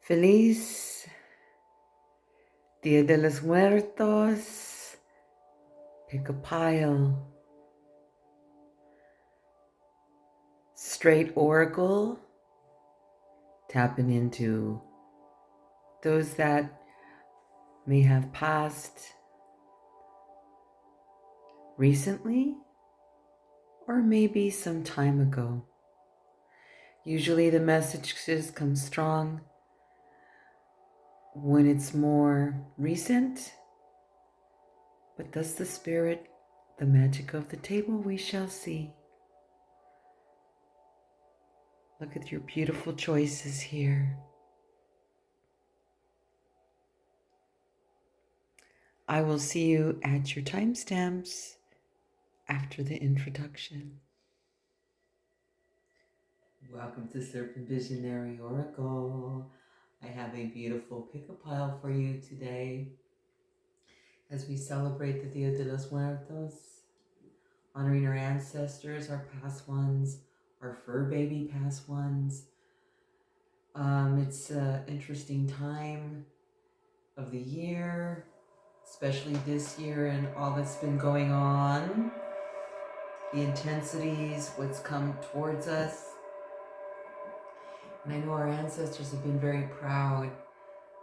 Feliz Dia de los Muertos. Pick a pile. Straight oracle. Tapping into those that may have passed recently or maybe some time ago. Usually the messages come strong when it's more recent, but thus the spirit, the magic of the table, we shall see. Look at your beautiful choices here. I will see you at your timestamps after the introduction. Welcome to Serpent Visionary Oracle. I have a beautiful pick-a-pile for you today as we celebrate the Dia de los Muertos, honoring our ancestors, our past ones, our fur baby past ones. It's an interesting time of the year, especially this year and all that's been going on, the intensities, what's come towards us. And I know our ancestors have been very proud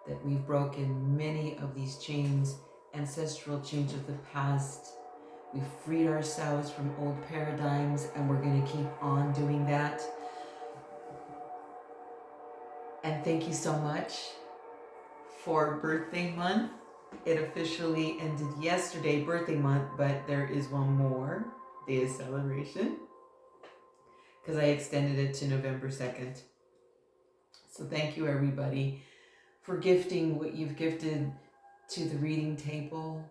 that we've broken many of these chains, ancestral chains of the past. We've freed ourselves from old paradigms, and we're going to keep on doing that. And thank you so much for birthday month. It officially ended yesterday, birthday month, but there is one more day of celebration because I extended it to November 2nd. So thank you, everybody, for gifting what you've gifted to the reading table.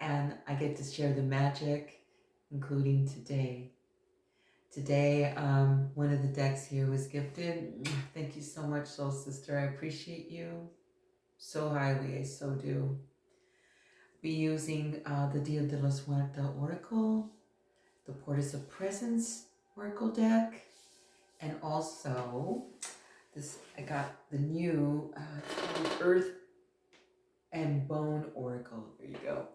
And I get to share the magic, including today. Today, one of the decks here was gifted. Thank you so much, Soul Sister. I appreciate you so highly. I so do. Be using the Dia de los Muertos Oracle, the Portis of Presence Oracle deck, and also this. I got the new Earth and Bone Oracle. There you go.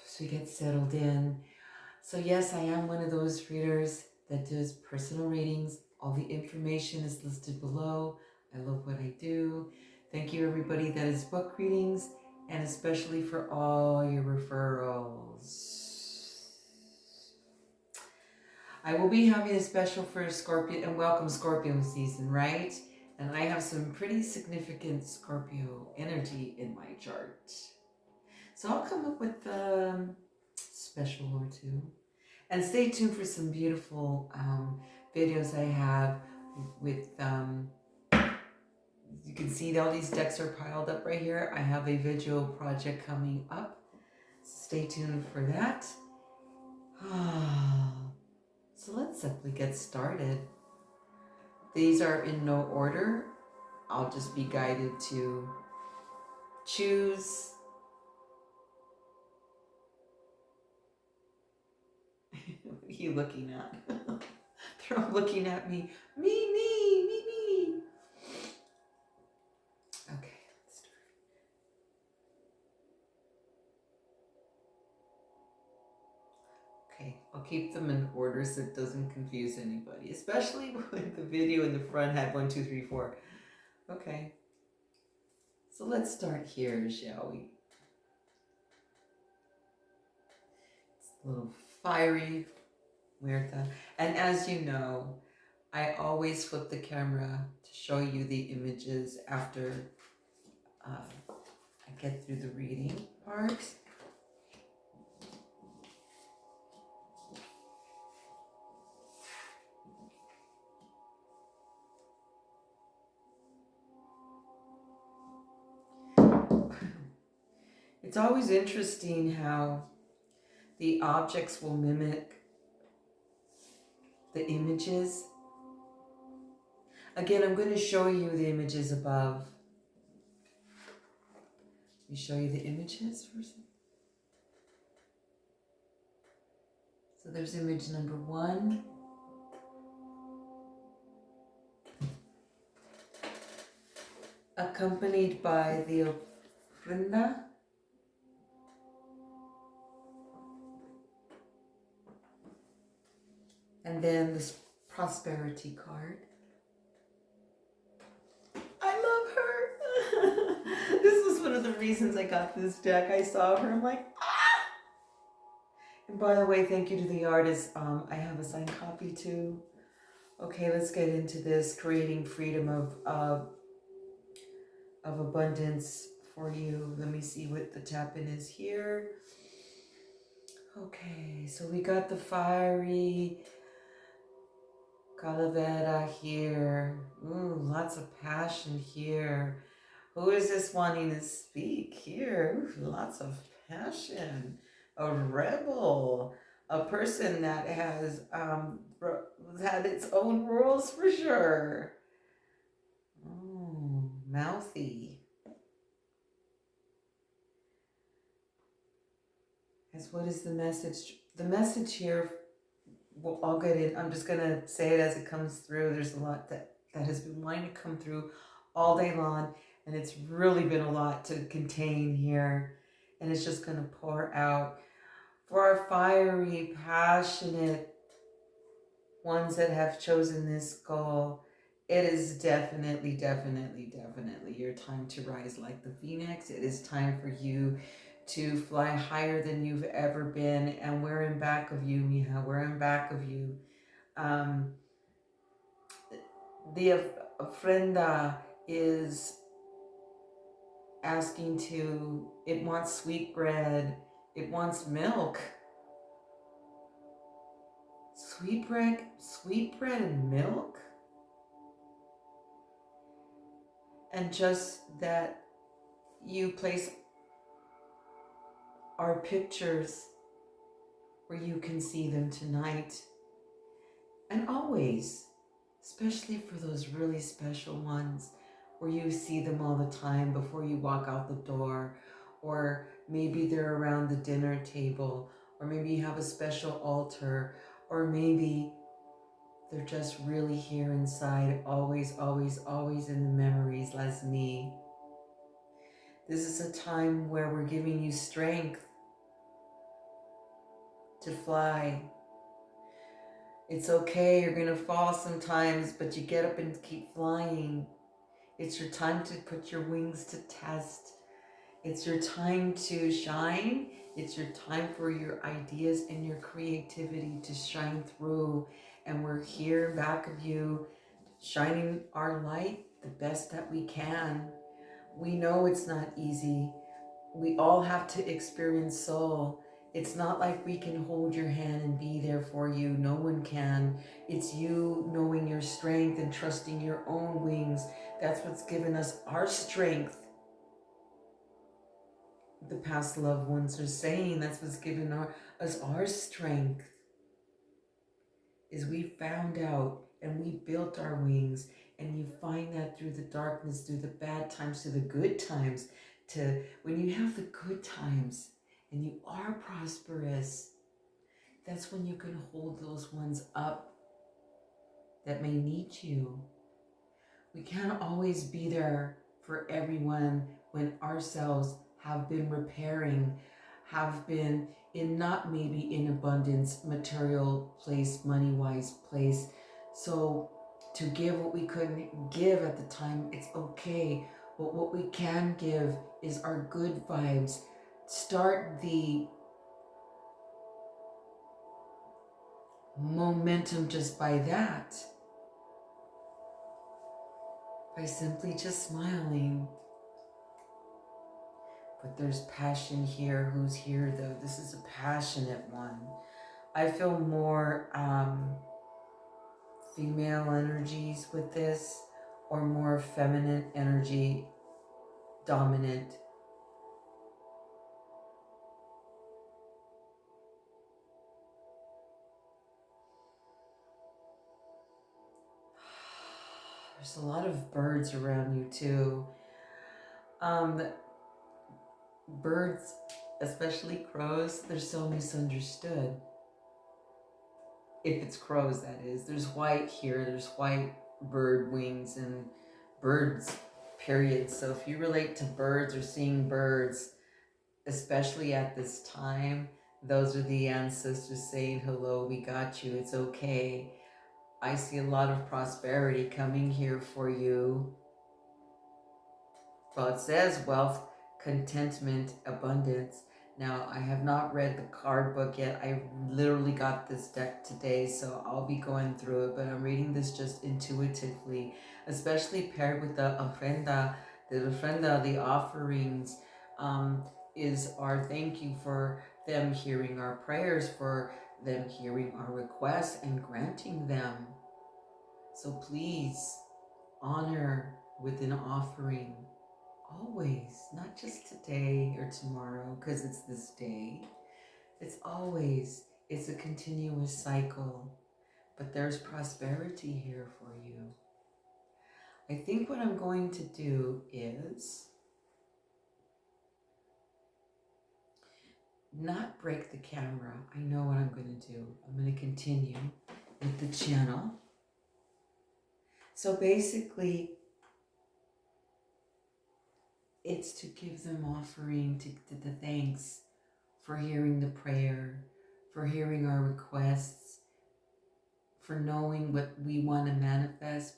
So you get settled in. So yes, I am one of those readers that does personal readings. All the information is listed below. I love what I do. Thank you, everybody that is book readings, and especially for all your referrals. I will be having a special for Scorpio, and welcome Scorpio season, right? And I have some pretty significant Scorpio energy in my chart. So I'll come up with a special or two. And stay tuned for some beautiful videos I have with, you can see all these decks are piled up right here. I have a video project coming up. Stay tuned for that. So let's simply get started. These are in no order. I'll just be guided to choose. What are you looking at? They're all looking at me. Me. Okay, let's start. Okay, I'll keep them in order so it doesn't confuse anybody, especially when the video in the front had 1, 2, 3, 4. Okay, so let's start here, shall we? It's a little fiery, Muerta. And as you know, I always flip the camera to show you the images after I get through the reading part. It's always interesting how the objects will mimic the images. Again, I'm going to show you the images above. Let me show you the images first. So there's image number 1. accompanied by the ofrenda. And then this prosperity card. I love her. This was one of the reasons I got this deck. I saw her, I'm like, ah! And by the way, thank you to the artist. I have a signed copy too. Okay, let's get into this. Creating freedom of abundance for you. Let me see what the tap-in is here. Okay, so we got the Firey Calavera here. Ooh, lots of passion here. Who is this wanting to speak here? Ooh, lots of passion. A rebel. A person that has had its own rules for sure. Oh, mouthy. As what is the message? The message here, well, I'll get it. I'm just going to say it as it comes through. There's a lot that has been wanting to come through all day long, and it's really been a lot to contain here, and it's just going to pour out. For our fiery, passionate ones that have chosen this goal, it is definitely, definitely, definitely your time to rise like the phoenix. It is time for you to fly higher than you've ever been. And we're in back of you, Mija. We're in back of you. The ofrenda is asking to, it wants sweet bread. It wants milk. Sweet bread and milk? And just that you place our pictures where you can see them tonight and always, especially for those really special ones where you see them all the time before you walk out the door, or maybe they're around the dinner table, or maybe you have a special altar, or maybe they're just really here inside, always, always, always in the memories, as me. This is a time where we're giving you strength to fly. It's okay, you're gonna fall sometimes, but you get up and keep flying. It's your time to put your wings to test. It's your time to shine. It's your time for your ideas and your creativity to shine through. And we're here back of you, shining our light the best that we can. We know it's not easy. We all have to experience soul. It's not like we can hold your hand and be there for you. No one can. It's you knowing your strength and trusting your own wings. That's what's given us our strength. The past loved ones are saying that's what's given us our strength. Is we found out and we built our wings, and you find that through the darkness, through the bad times, to the good times, to when you have the good times and you are prosperous, that's when you can hold those ones up that may need you. We can't always be there for everyone when ourselves have been repairing, have been in not maybe in abundance, material place, money-wise place. So to give what we couldn't give at the time, it's okay. But what we can give is our good vibes. Start the momentum just by that. By simply just smiling. But there's passion here. Who's here though? This is a passionate one. I feel more female energies with this, or more feminine energy dominant. There's a lot of birds around you too. Birds, especially crows, they're so misunderstood. If it's crows, that is. There's white here, there's white bird wings and birds, period. So if you relate to birds or seeing birds, especially at this time, those are the ancestors saying, hello, we got you, it's okay. I see a lot of prosperity coming here for you. Well, it says wealth, contentment, abundance. Now, I have not read the card book yet. I literally got this deck today, so I'll be going through it, but I'm reading this just intuitively, especially paired with the ofrenda. The ofrenda, the offerings, is our thank you for them hearing our prayers, for them hearing our requests and granting them. So please honor with an offering. Always, not just today or tomorrow, because it's this day. It's always, it's a continuous cycle. But there's prosperity here for you. I think what I'm going to do is not break the camera. I know what I'm going to do. I'm going to continue with the channel. So basically, it's to give them offering, to the thanks for hearing the prayer, for hearing our requests, for knowing what we want to manifest,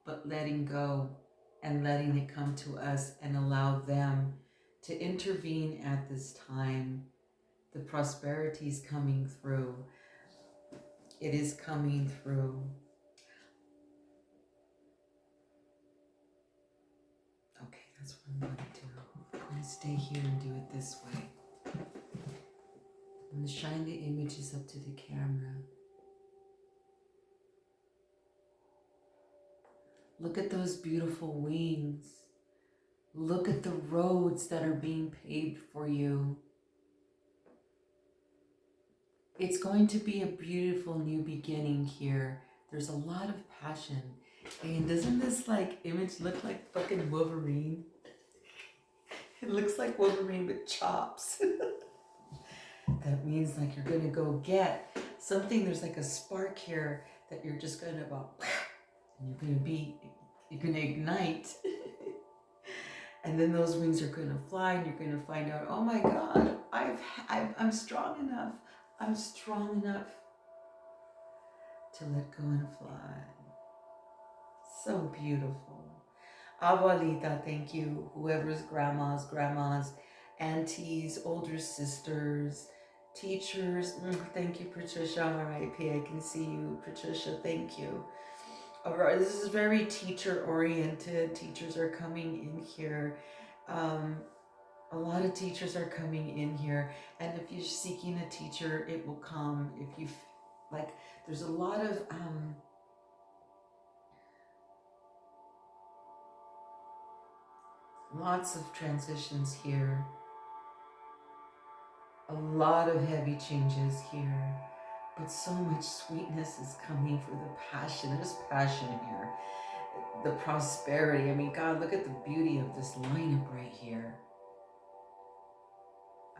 but letting go and letting it come to us and allow them to intervene at this time. The prosperity is coming through. It is coming through. Okay, that's what I'm going to do. I'm going to stay here and do it this way. I'm going to shine the images up to the camera. Look at those beautiful wings. Look at the roads that are being paved for you. It's going to be a beautiful new beginning here. There's a lot of passion. And doesn't this image look like fucking Wolverine? It looks like Wolverine with chops. That means you're going to go get something. There's a spark here that you're just going to go, and you're going to ignite. And then those wings are going to fly, and you're going to find out, oh my God, I'm strong enough. I'm strong enough to let go and fly. So beautiful. Abuelita, thank you. Whoever's grandmas, aunties, older sisters, teachers. Thank you, Patricia. All right, P, I can see you. Patricia, thank you. All right, this is very teacher-oriented. Teachers are coming in here. A lot of teachers are coming in here. And if you're seeking a teacher, it will come. If you, there's a lot of... lots of transitions here. A lot of heavy changes here. But so much sweetness is coming for the passion. There's passion here. The prosperity. I mean, God, look at the beauty of this lineup right here.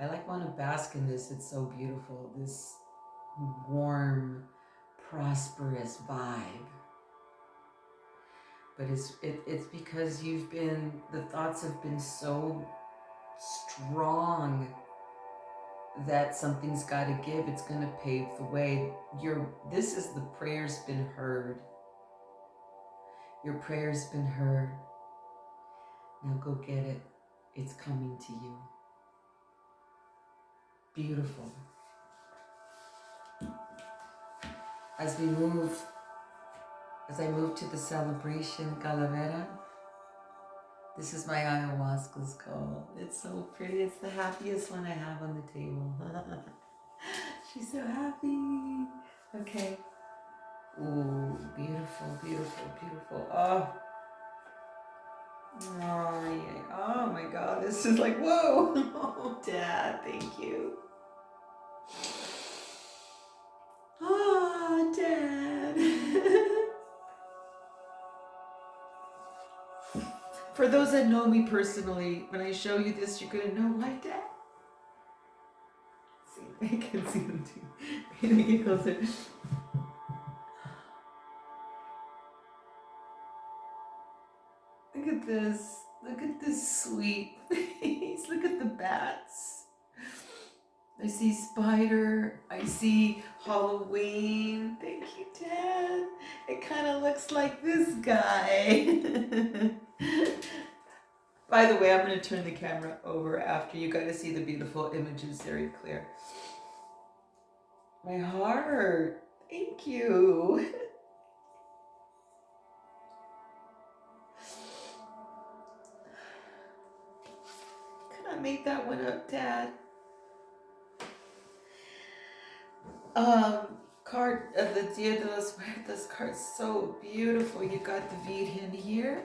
I want to bask in this. It's so beautiful. This warm, prosperous vibe. But it's because the thoughts have been so strong that something's got to give. It's going to pave the way. The prayer's been heard. Your prayer's been heard. Now go get it. It's coming to you. Beautiful. As I move to the celebration, Calavera, this is my ayahuasca skull. It's so pretty. It's the happiest one I have on the table. She's so happy. Okay. Ooh, beautiful, beautiful, beautiful. Oh. Oh, yeah. Oh my God. This is whoa. Oh, Dad, thank you. Oh, Dad. For those that know me personally, when I show you this, you're going to know why, Dad. See, I can see them too. Let me get closer. Look at this. Look at this sweet face. Look at the bats. I see spider. I see Halloween. Thank you, Dad. It kind of looks like this guy. By the way, I'm going to turn the camera over after you got to see the beautiful images very clear. My heart. Thank you. Can I make that one up, Dad? Card of the Dia de los Muertos card, so beautiful. You got the Virgen here.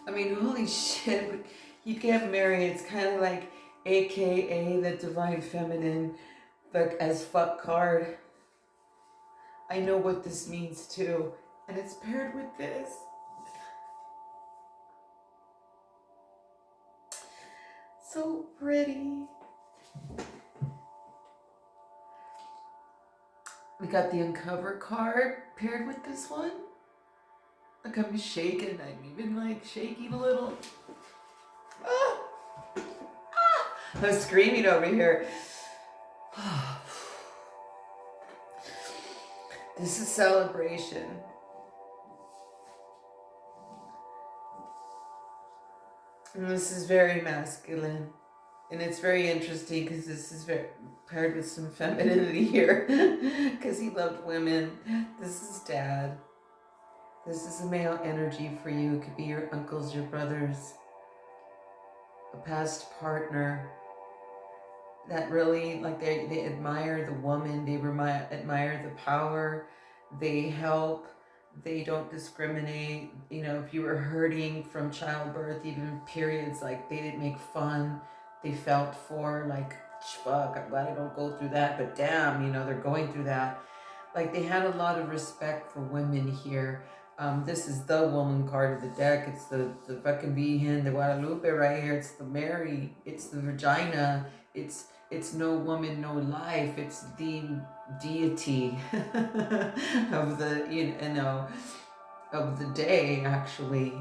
I mean, holy shit, you get married. It's kind of like AKA the Divine Feminine, but as fuck card. I know what this means too. And it's paired with this. So pretty. We got the Uncover card paired with this one. Look, I'm shaking. I'm even like shaking a little. Ah! Ah! I'm screaming over here. This is celebration. And this is very masculine. And it's very interesting because this is very paired with some femininity here. Because he loved women. This is Dad. This is a male energy for you. It could be your uncles, your brothers, a past partner that really, like, they admire the woman, they admire the power, they help, they don't discriminate. You know, if you were hurting from childbirth, even periods, like, they didn't make fun. They felt for, like, fuck, I'm glad I don't go through that, but damn, you know, they're going through that. Like, they had a lot of respect for women here. This is the woman card of the deck. It's the fucking Virgen de Guadalupe right here. It's the Mary. It's the vagina. It's no woman, no life. It's the deity of the, you know, of the day, actually.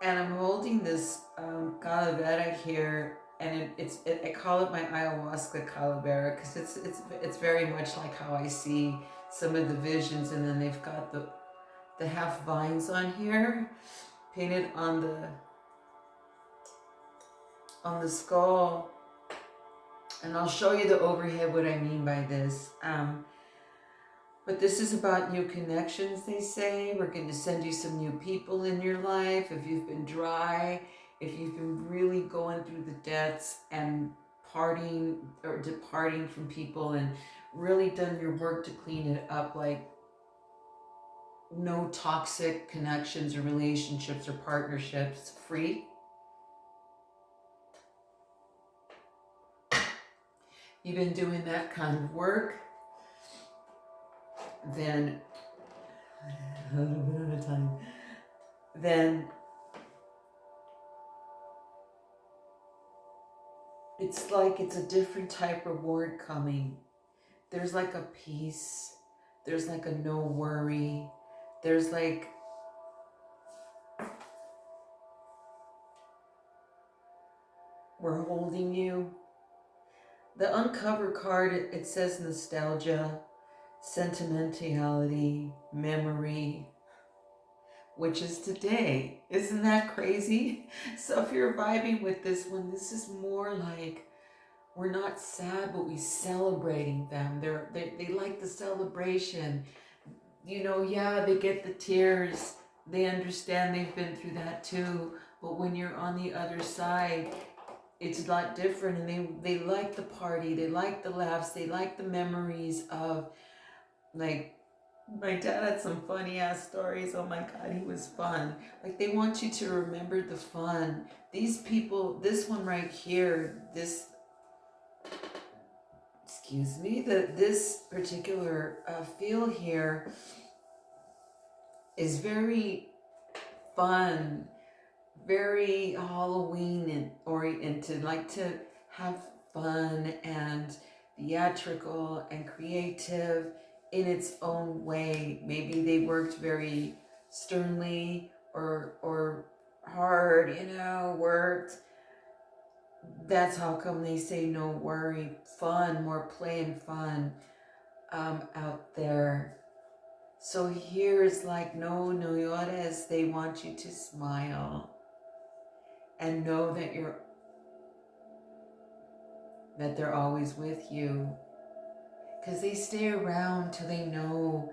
And I'm holding this calavera here, and I call it my Ayahyasca calavera because it's very much like how I see some of the visions. And then they've got the half vines on here, painted on the skull. And I'll show you the overhead what I mean by this. But this is about new connections, they say. We're going to send you some new people in your life. If you've been dry, if you've been really going through the depths and parting or departing from people and really done your work to clean it up, like no toxic connections or relationships or partnerships, free. You've been doing that kind of work. Then a little bit at a time. Then it's like it's a different type of reward coming. There's like a peace. There's like a no worry. There's like we're holding you. The Uncover card, it says nostalgia, sentimentality, memory, which is today. Isn't that crazy? So if you're vibing with this one, this is more like we're not sad, but we're celebrating them. They like the celebration. You know, yeah, they get the tears. They understand they've been through that too. But when you're on the other side, it's a lot different. And they like the party. They like the laughs. They like the memories of, like, my dad had some funny ass stories. Oh my God, he was fun. Like, they want you to remember the fun. These people, this one right here, this particular feel here is very fun, very Halloween oriented, like to have fun. And theatrical and creative in its own way. Maybe they worked very sternly or hard, you know, worked. That's how come they say no worry, fun, more play and fun out there. So here is like, no llores. They want you to smile and know that they're always with you. Because they stay around till they know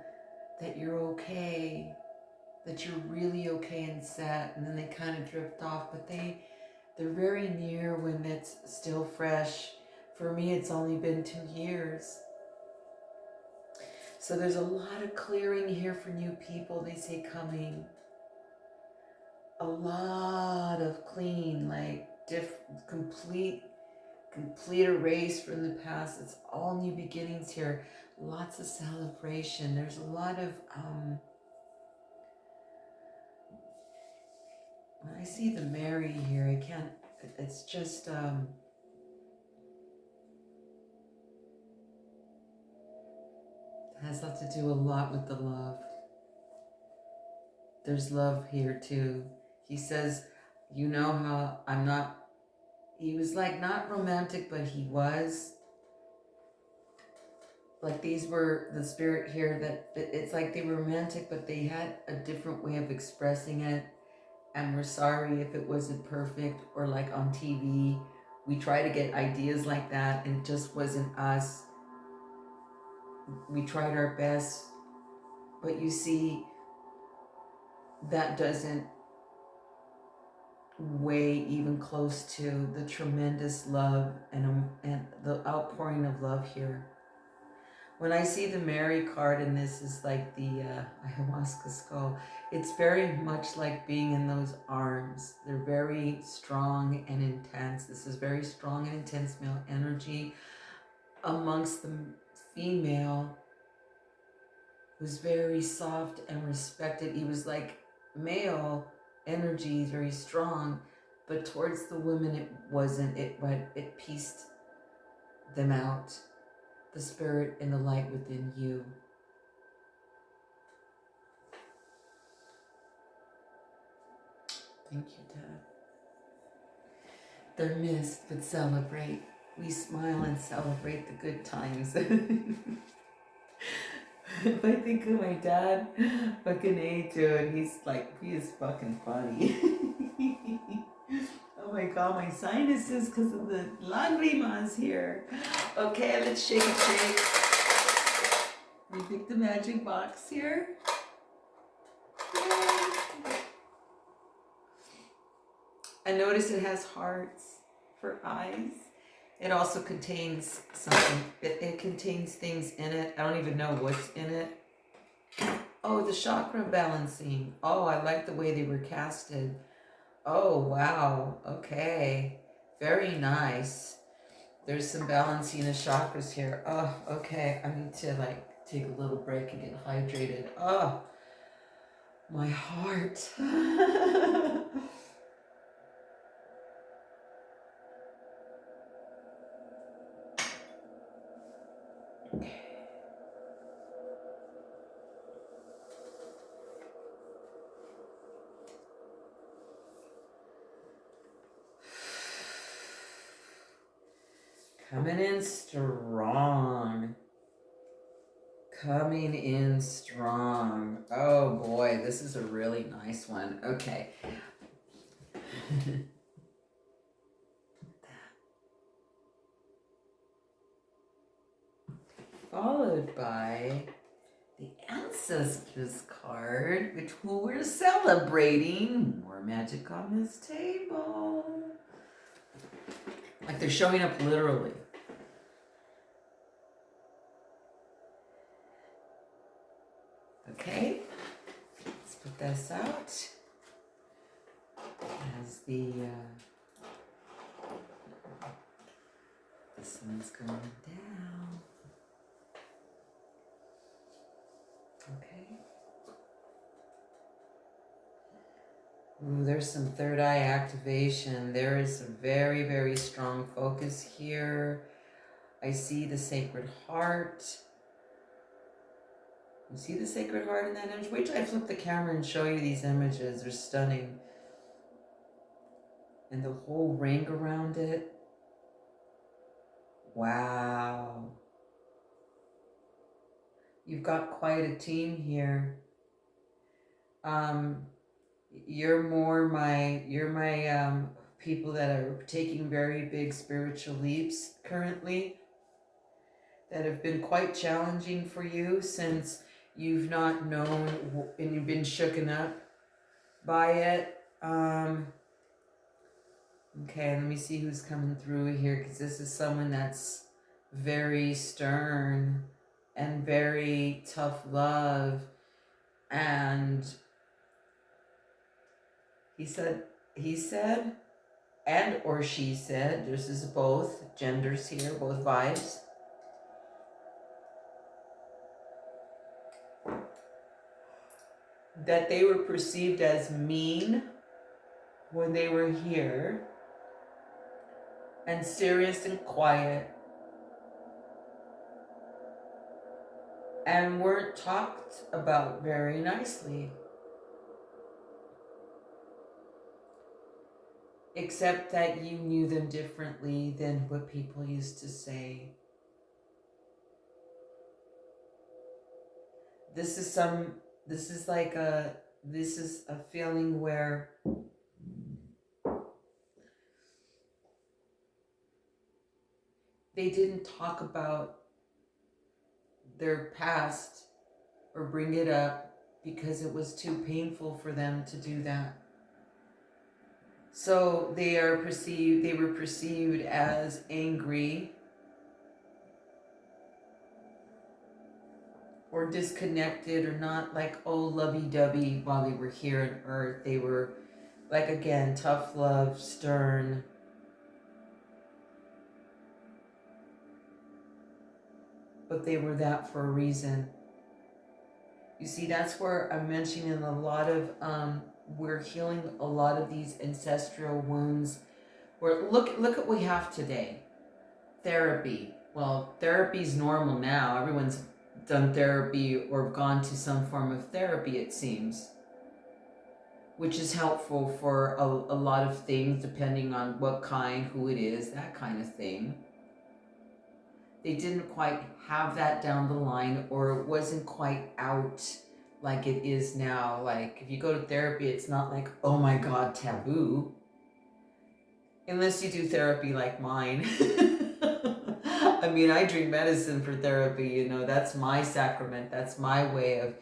that you're okay, that you're really okay and set, and then they kind of drift off, but they're very near when it's still fresh. For me, it's only been 2 years. So there's a lot of clearing here for new people, they say, coming. A lot of clean, like complete erase from the past. It's all new beginnings here. Lots of celebration. There's a lot of, when I see the Mary here, I can't, it's just, has to do a lot with the love. There's love here too. He says, you know how I'm not, he was like not romantic, but he was. Like these were the spirit here that it's like they were romantic, but they had a different way of expressing it. And we're sorry if it wasn't perfect, or like on TV, we try to get ideas like that and it just wasn't us. We tried our best, but you see, that doesn't weigh even close to the tremendous love and the outpouring of love here. When I see the Mary card, and this is like the Ayahyasca skull, it's very much like being in those arms. They're very strong and intense. This is very strong and intense male energy amongst the female, who's very soft and respected. He was like male energy, very strong, but towards the women it wasn't. It pieced them out. The spirit and the light within you. Thank you, Dad. They're missed, but celebrate. We smile and celebrate the good times. If I think of my dad, fucking A, dude, he is fucking funny. Oh my God, my sinuses because of the lagrimas here. Okay, let's shake it. We pick the magic box here. Yay. And notice it has hearts for eyes. It also contains something. It contains things in it. I don't even know what's in it. Oh, the chakra balancing. Oh, I like the way they were casted. Oh, wow. Okay. Very nice. There's some balancing of chakras here. Oh, okay. I need to take a little break and get hydrated. Oh, my heart. Coming in strong. Coming in strong. Oh boy, this is a really nice one. Okay. Followed by the Ancestors card, which we're celebrating. More magic on this table. Like they're showing up literally. Okay, let's put this out as the, this one's going down. Okay. Ooh, there's some third eye activation. There is a very, very strong focus here. I see the Sacred Heart. You see the Sacred Heart in that image? Wait till I flip the camera and show you these images. They're stunning. And the whole ring around it. Wow. You've got quite a team here. You're my people that are taking very big spiritual leaps currently, that have been quite challenging for you since you've not known and you've been shooken up by it. Okay, let me see who's coming through here, because this is someone that's very stern and very tough love. And he said, and or she said, this is both genders here, both vibes. That they were perceived as mean when they were here, and serious and quiet, and weren't talked about very nicely. Except that you knew them differently than what people used to say. This is a feeling where they didn't talk about their past or bring it up because it was too painful for them to do that. So they were perceived as angry or disconnected, or not like, oh, lovey-dovey while they were here on earth. They were, like, again, tough love, stern. But they were that for a reason. You see, that's where I'm mentioning a lot of, we're healing a lot of these ancestral wounds. Where look at what we have today. Therapy. Well, therapy's normal now. Everyone's done therapy or gone to some form of therapy, it seems. Which is helpful for a lot of things, depending on what kind, who it is, that kind of thing. They didn't quite have that down the line, or it wasn't quite out like it is now. Like, if you go to therapy, it's not like, oh my God, taboo. Unless you do therapy like mine. I mean, I drink medicine for therapy, you know, that's my sacrament. That's my way of,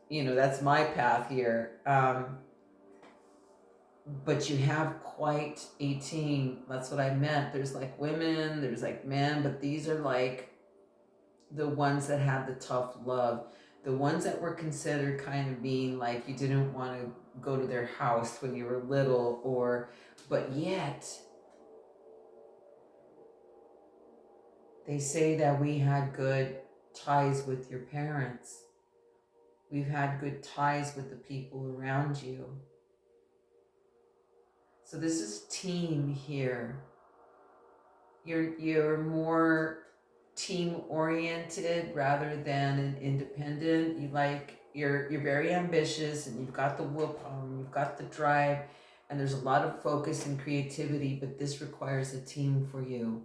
you know, that's my path here. But you have quite a team. That's what I meant. There's like women, there's like men, but these are like the ones that had the tough love. The ones that were considered kind of being like, you didn't want to go to their house when you were little, but yet they say that we had good ties with your parents. We've had good ties with the people around you. So this is team here. You're more team oriented rather than an independent. You're very ambitious, and you've got the willpower, and you've got the drive, and there's a lot of focus and creativity, but this requires a team for you.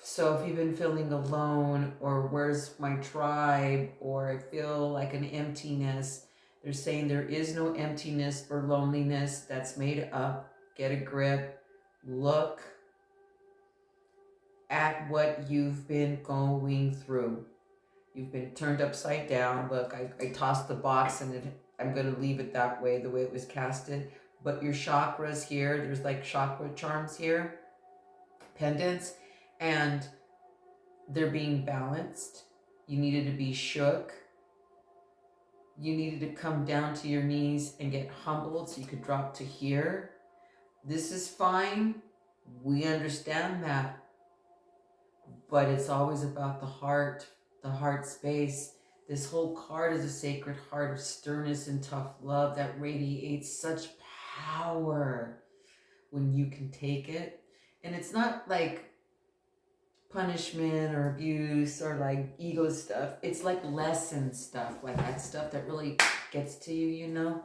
So if you've been feeling alone, or where's my tribe, or I feel like an emptiness, they're saying there is no emptiness or loneliness. That's made up. Get a grip. Look at what you've been going through. You've been turned upside down. Look, I tossed the box, and I'm going to leave it that way, the way it was casted. But your chakras here, there's like chakra charms here, pendants, and they're being balanced. You needed to be shook. You needed to come down to your knees and get humbled so you could drop to here. This is fine. We understand that. But it's always about the heart space. This whole card is a sacred heart of sternness and tough love that radiates such power when you can take it And it's not like punishment or abuse or like ego stuff. It's like lesson stuff, like that stuff that really gets to you, you know?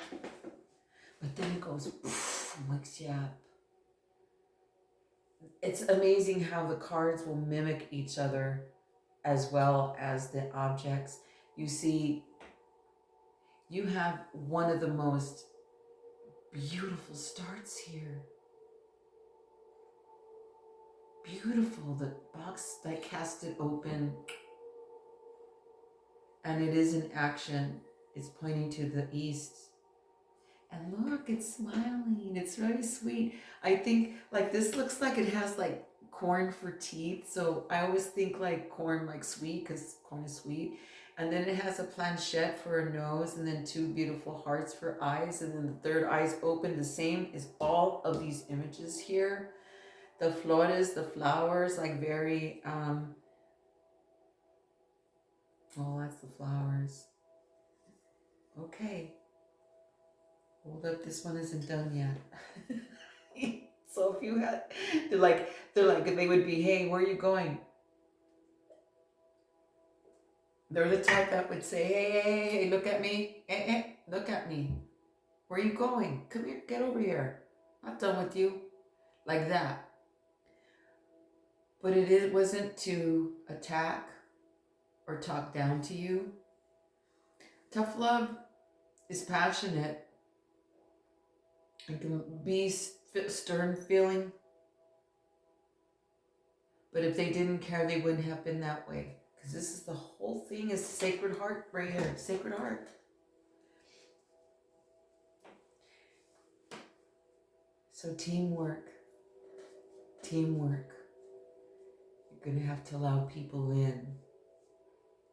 But then it goes, poof, wakes you up. It's amazing how the cards will mimic each other as well as the objects. You see, you have one of the most beautiful starts here. Beautiful. The box that cast it open, and it is in action. It's pointing to the east. And look, it's smiling. It's very sweet. I think like this looks like it has like corn for teeth. So I always think like corn like sweet because corn is sweet. And then it has a planchette for a nose, and then two beautiful hearts for eyes. And then the third eye's open. The same as all of these images here. The flores, the flowers, like very, oh, that's the flowers. Okay. Hold up, this one isn't done yet. So if you had, they're like, they would be, hey, where are you going? They're the type that would say, hey, look at me. Hey, look at me. Where are you going? Come here, get over here. Not done with you. Like that. But it wasn't to attack or talk down to you. Tough love is passionate. It can be stern feeling. But if they didn't care, they wouldn't have been that way. Because this is the whole thing is Sacred Heart right here. Sacred Heart. So teamwork. Teamwork. You're going to have to allow people in.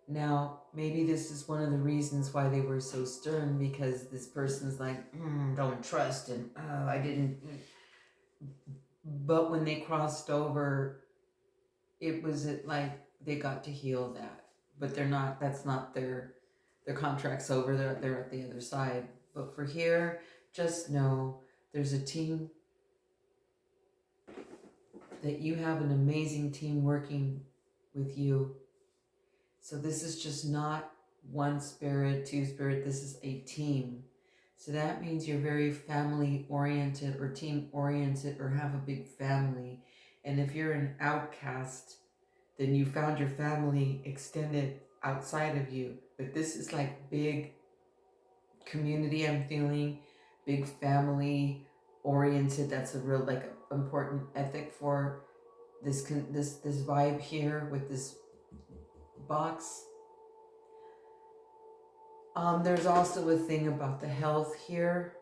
Now, maybe this is one of the reasons why they were so stern, because this person's like, don't trust, and I didn't. But when they crossed over, it was like they got to heal that. But they're not, that's not their contract's over, they're at the other side. But for here, just know there's a team, that you have an amazing team working with you. So this is just not one spirit, two spirit, this is a team. So that means you're very family oriented or team oriented or have a big family. And if you're an outcast, then you found your family extended outside of you. But this is like big community, I'm feeling, big family oriented. That's a real like important ethic for this vibe here with this box. There's also a thing about the health here.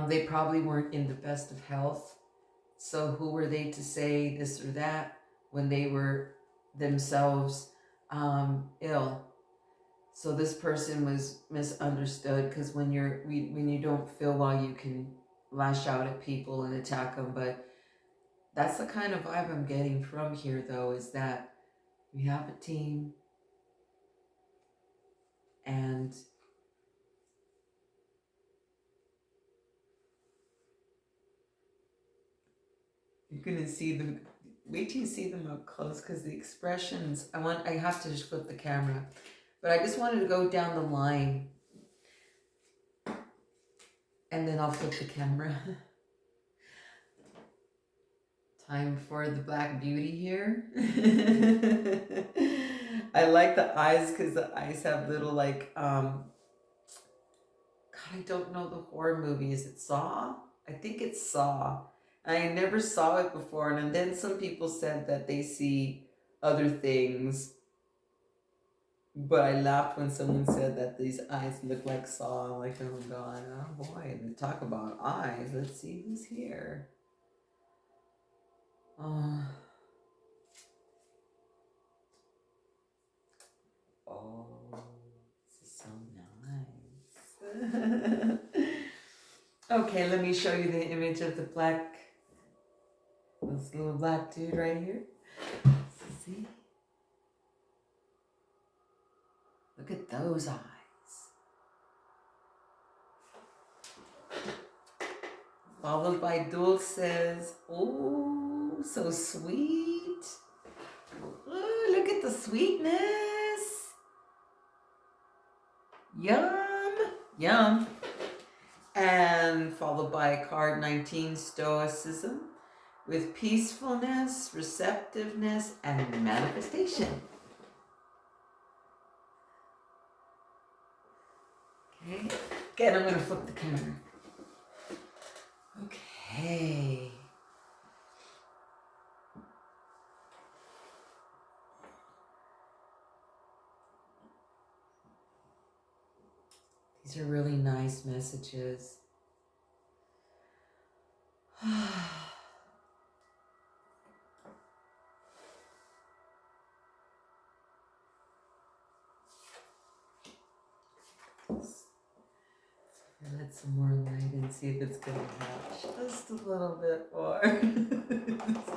They probably weren't in the best of health. So who were they to say this or that when they were themselves ill? So this person was misunderstood, because when you don't feel well, you can lash out at people and attack them. But that's the kind of vibe I'm getting from here, though, is that we have a team, and you're gonna see them. Wait till you see them up close, because the expressions. I have to just flip the camera, but I just wanted to go down the line, and then I'll flip the camera. Time for the Black Beauty here. I like the eyes, because the eyes have little like God, I don't know the horror movie. Is it Saw? I think it's Saw. I never saw it before, and then some people said that they see other things. But I laughed when someone said that these eyes look like Saw. I'm like, oh God, oh boy, and talk about eyes. Let's see who's here. Oh, this is so nice. Okay, let me show you the image of this little black dude right here. See? Look at those eyes. Followed by dulces. Oh, so sweet. Oh, look at the sweetness. Yum, yum. And followed by card 19, stoicism, with peacefulness, receptiveness, and manifestation. Okay. Again, I'm going to flip the camera. Okay. These are really nice messages. Let some more light and see if it's going to help just a little bit more. It's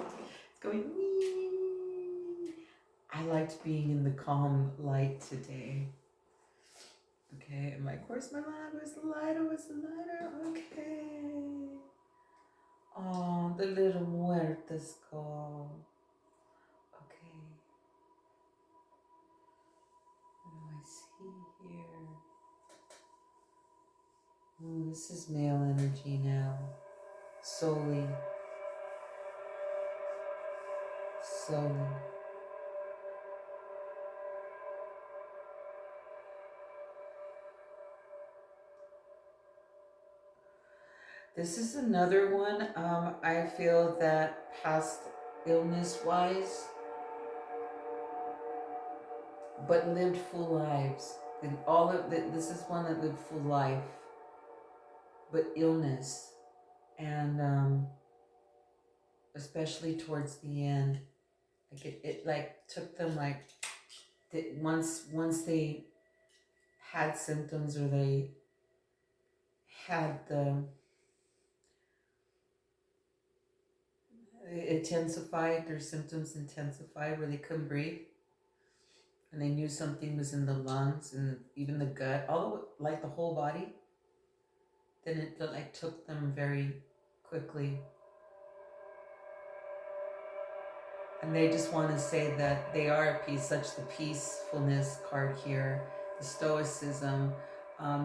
going wee. I liked being in the calm light today. Okay, and of course my light was the lighter, okay. Oh, the little Muertos skull. Okay. What do I see here? Oh, this is male energy now. Solely. This is another one. I feel that past illness-wise, but lived full lives. And all of this is one that lived full life, but illness, and especially towards the end, like it like took them like once they had symptoms or they had their symptoms intensified where they couldn't breathe. And they knew something was in the lungs and even the gut, like the whole body. Then it like took them very quickly. And they just want to say that they are at peace, such the peacefulness card here, the stoicism.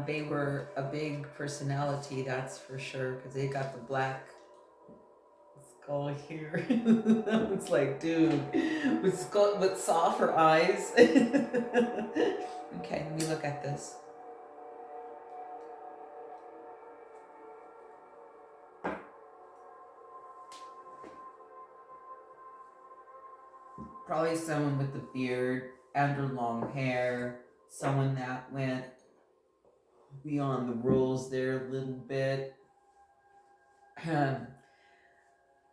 They were a big personality, that's for sure, because they got the black skull here. It's like, dude, with softer eyes. Okay, let me look at this. Probably someone with a beard and or long hair, someone that went beyond the rules there a little bit.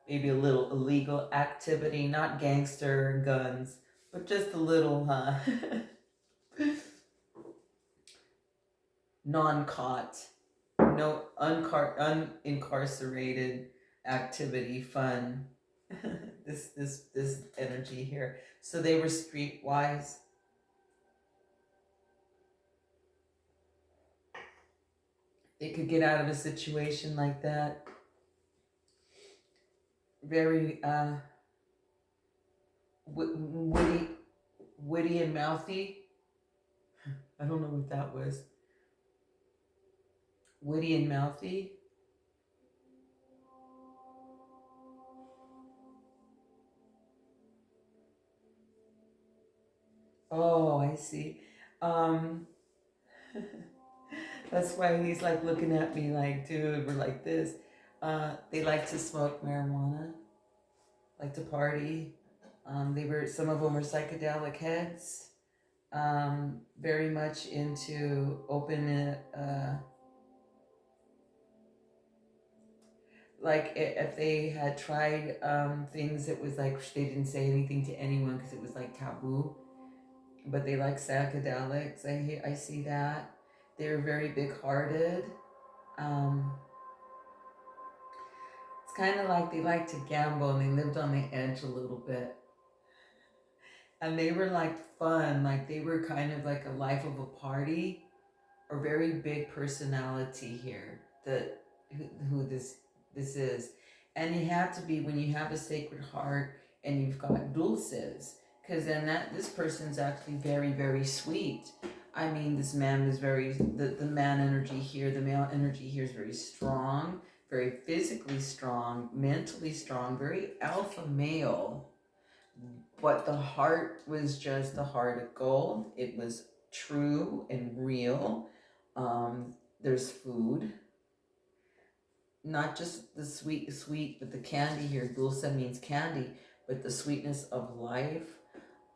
Maybe a little illegal activity, not gangster guns, but just a little non-caught, no unincarcerated activity, fun. this energy here. So they were streetwise. They could get out of a situation like that. Very witty and mouthy. I don't know what that was. Witty and mouthy. Oh, I see. That's why he's like looking at me like, dude, we're like this. They like to smoke marijuana, like to party. Some of them were psychedelic heads. Very much into open, like if they had tried things, it was like they didn't say anything to anyone because it was like taboo. But they like psychedelics. I see that. They're very big-hearted. It's kind of like they like to gamble and they lived on the edge a little bit. And they were like fun, like they were kind of like a life of a party, or very big personality here. Who this This is. And you have to be, when you have a sacred heart and you've got dulces, because then this person's actually very, very sweet. I mean, this man was very, the man energy here, the male energy here is very strong, very physically strong, mentally strong, very alpha male. But the heart was just the heart of gold. It was true and real. There's food. Not just the sweet, but the candy here. Dulce means candy, but the sweetness of life.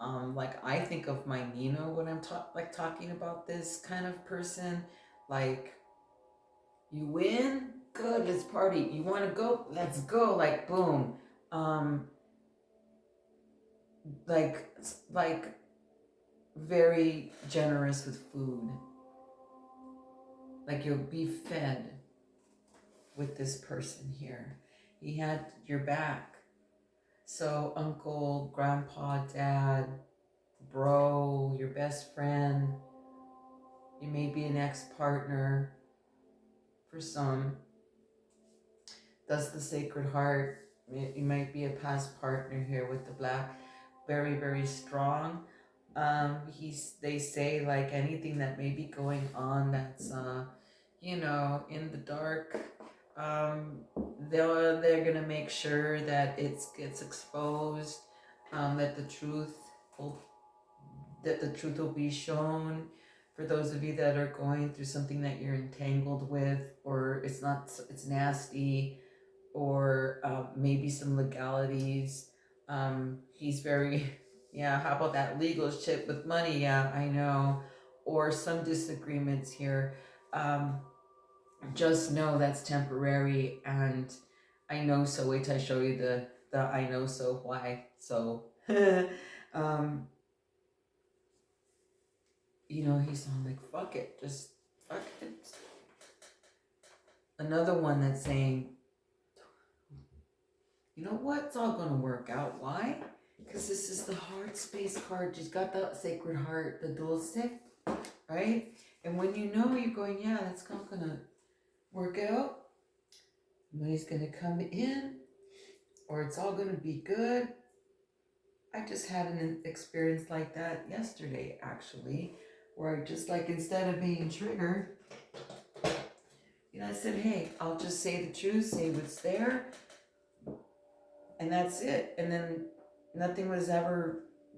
Like I think of my Nino when I'm talking about this kind of person. Like, you win, good, let's party. You want to go, let's go. Like boom. Like very generous with food. Like you'll be fed with this person here. He had your back. So uncle, grandpa, dad, bro, your best friend, you may be an ex-partner for some. That's the Sacred Heart. You might be a past partner here with the black. Very, very strong. They say like anything that may be going on that's you know, in the dark, they're gonna make sure that it gets exposed, that the truth will be shown. For those of you that are going through something that you're entangled with, or it's nasty, or maybe some legalities. He's very, yeah, how about that legal shit with money? Yeah, I know. Or some disagreements here. Just know that's temporary, and I know so. Wait till I show you the I know so why. So, you know, he's all like, fuck it, just fuck it. Another one that's saying, you know what? It's all going to work out. Why? Because this is the heart space card. She's got the sacred heart, the dual stick, right? And when you know, you're going, yeah, that's not going to work out. Money's going to come in, or it's all going to be good. I just had an experience like that yesterday, actually, where I just like, instead of being triggered, you know, I said, hey, I'll just say the truth, say what's there. And that's it. And then nothing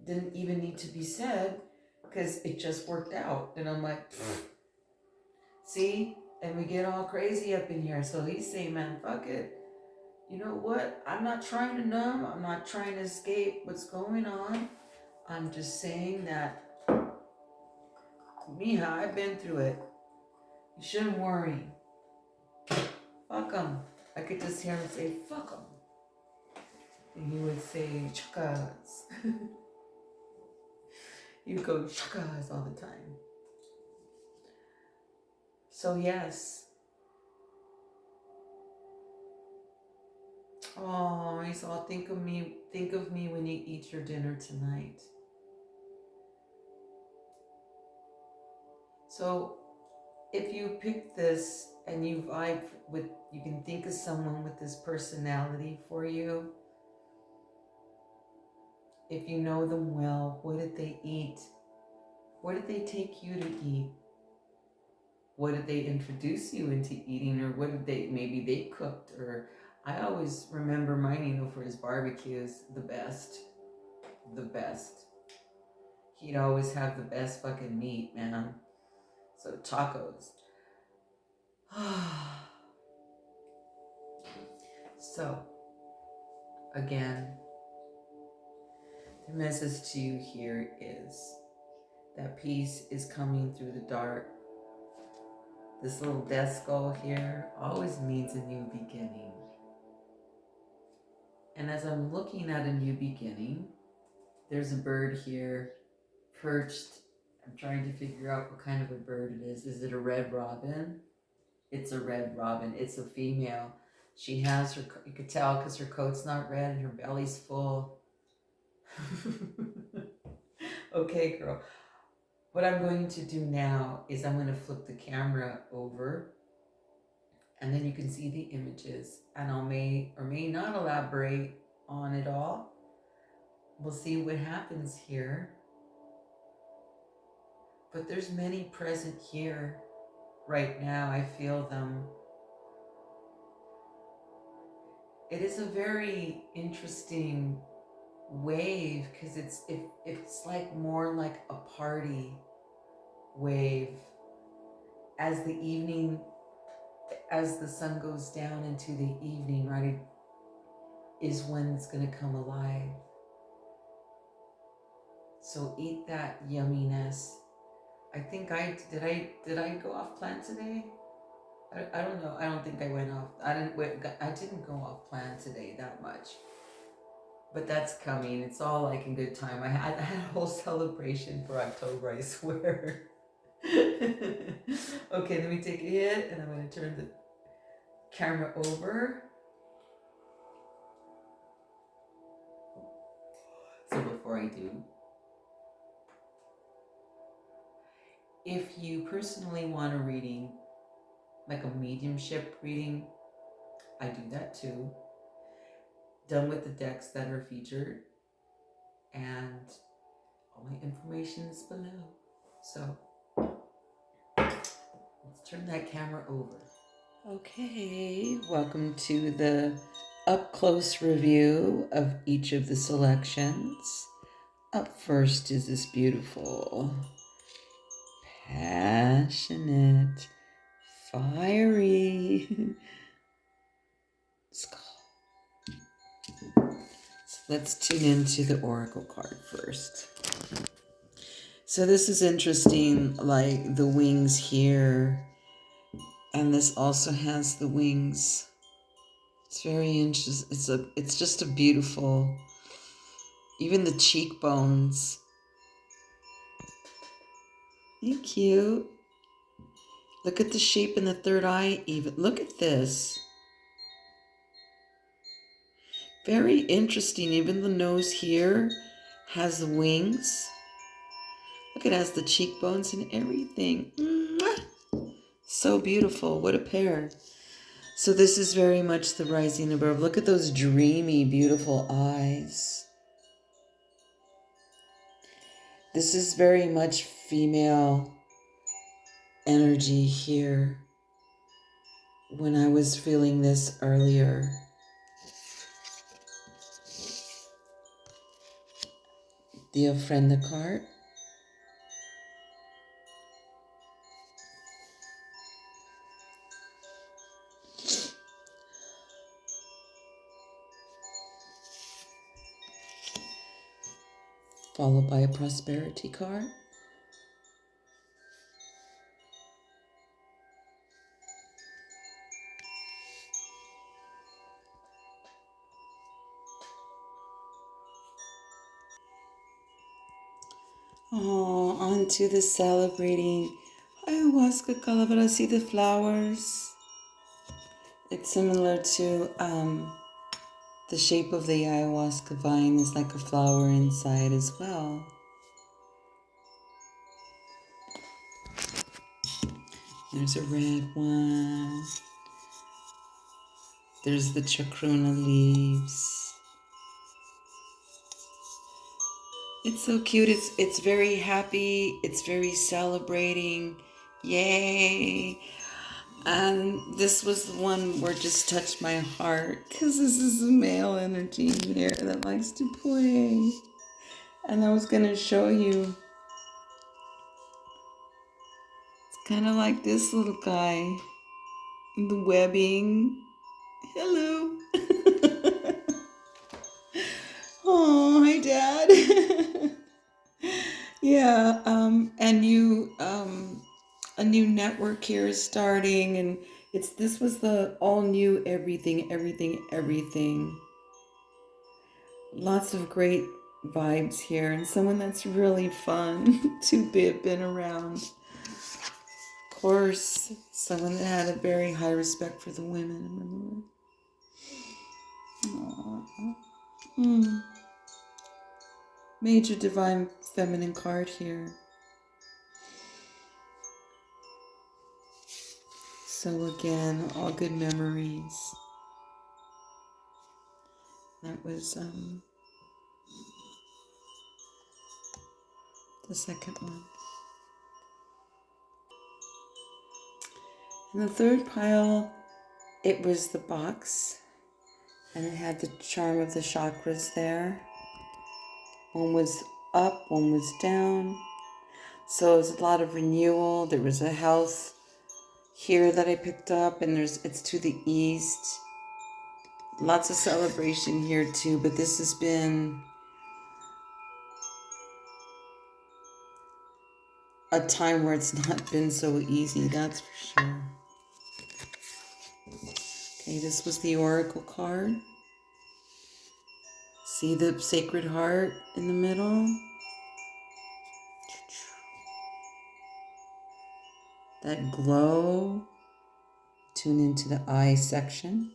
didn't even need to be said, because it just worked out. And I'm like, see? And we get all crazy up in here. So he's saying, man, fuck it. You know what? I'm not trying to numb. I'm not trying to escape what's going on. I'm just saying that, Mija, I've been through it. You shouldn't worry. Fuck them. I could just hear him say, fuck them. And he would say, chukas. He would go, chukas all the time. So yes. Oh, he's all, think of me when you eat your dinner tonight. So if you pick this and you vibe with, you can think of someone with this personality for you. If you know them well, what did they eat? What did they take you to eat? What did they introduce you into eating? Or what did maybe they cooked? Or I always remember my Nino for his barbecues, the best. The best. He'd always have the best fucking meat, man. So tacos. So, again, the message to you here is that peace is coming through the dark. This little death skull here always means a new beginning. And as I'm looking at a new beginning, there's a bird here perched. I'm trying to figure out what kind of a bird it is. Is it a red robin? It's a red robin. It's a female. She has her, you could tell because her coat's not red and her belly's full. Okay, girl. What I'm going to do now is I'm going to flip the camera over And then you can see the images, and I may or may not elaborate on it all. We'll see what happens here. But there's many present here right now. I feel them. It is a very interesting wave because it's like more like a party wave. As the evening, as the sun goes down into the evening, right, is when it's going to come alive. So eat that yumminess. I think did I go off plan today? I don't know. I don't think I went off. I didn't go off plan today that much. But that's coming. It's all like in good time. I had a whole celebration for October, I swear. Okay, let me take a hit, and I'm going to turn the camera over. So before I do, if you personally want a reading, like a mediumship reading, I do that too. Done with the decks that are featured, and all my information is below. So let's turn that camera over. Okay, welcome to the up-close review of each of the selections. Up first is this beautiful, passionate, Firey Skull. So let's tune into the oracle card first. So this is interesting, like the wings here, and this also has the wings. It's very interesting. It's just a beautiful, even the cheekbones. Thank you. Look at the shape in the third eye even. Look at this. Very interesting. Even the nose here has the wings. Look, it has the cheekbones and everything. Mwah! So beautiful. What a pair. So this is very much the rising above. Look at those dreamy, beautiful eyes. This is very much female energy here. When I was feeling this earlier, do you friend the card? Followed by a prosperity card. Oh, on to the celebrating Ayahyasca Calavera. See the flowers? It's similar to the shape of the ayahuasca vine is like a flower inside as well. There's a red one. There's the chacruna leaves. It's so cute. It's very happy. It's very celebrating. Yay. And this was the one where it just touched my heart, because this is the male energy here that likes to play. And I was going to show you. It's kind of like this little guy. The webbing. Hello. Oh, hi, Dad. Yeah, a new network here is starting, and this was the all new everything. Lots of great vibes here, and someone that's really fun to have been around. Of course, someone that had a very high respect for the women. Remember? Major divine feminine card here. So again, all good memories. That was the second one. And the third pile, it was the box, and it had the charm of the chakras there. One was up, one was down. So it was a lot of renewal. There was a house here that I picked up, and it's to the east. Lots of celebration here too, but this has been a time where it's not been so easy, that's for sure. Okay, this was the oracle card. See the sacred heart in the middle? That glow. Tune into the eye section.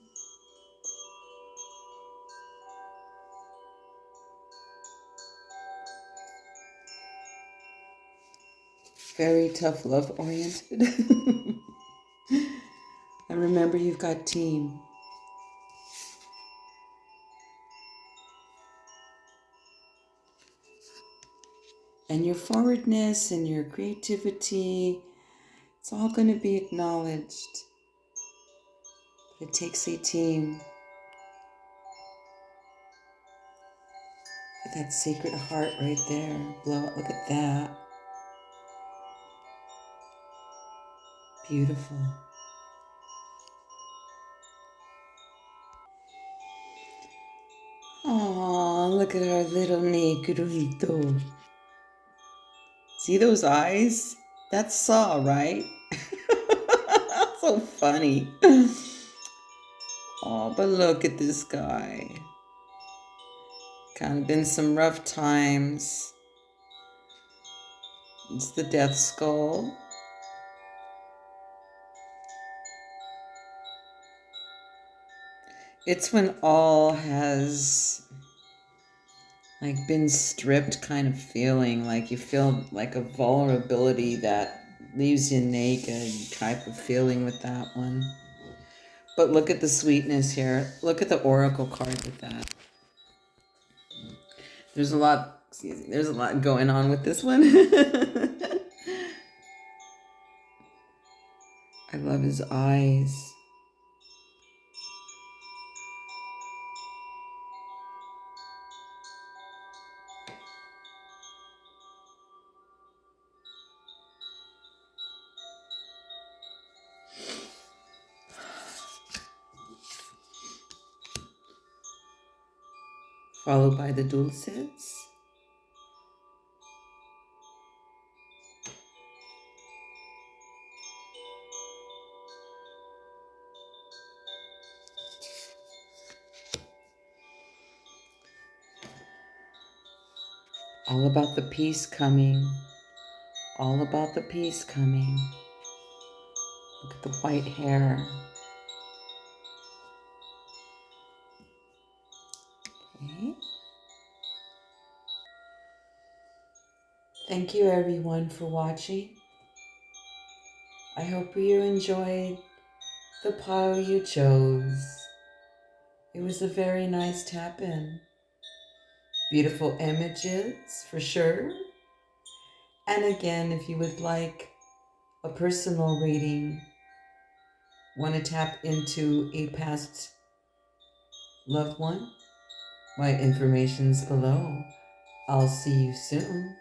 Very tough love oriented. And remember, you've got team. And your forwardness and your creativity, it's all going to be acknowledged. But it takes a team. That sacred heart right there. Blow it. Look at that. Beautiful. Oh, look at our little negrito. See those eyes? That's Saw, right? So funny. Oh, but look at this guy. Kind of been some rough times. It's the death skull. It's when all has like been stripped kind of feeling, like you feel like a vulnerability that leaves you naked type of feeling with that one. But look at the sweetness here. Look at the oracle card with that. There's a lot going on with this one. I love his eyes. Followed by the dulces. All about the peace coming. All about the peace coming. Look at the white hair. Okay. Thank you everyone for watching. I hope you enjoyed the pile you chose. It was a very nice tap-in. Beautiful images for sure. And again, if you would like a personal reading, want to tap into a past loved one, my information's below. I'll see you soon.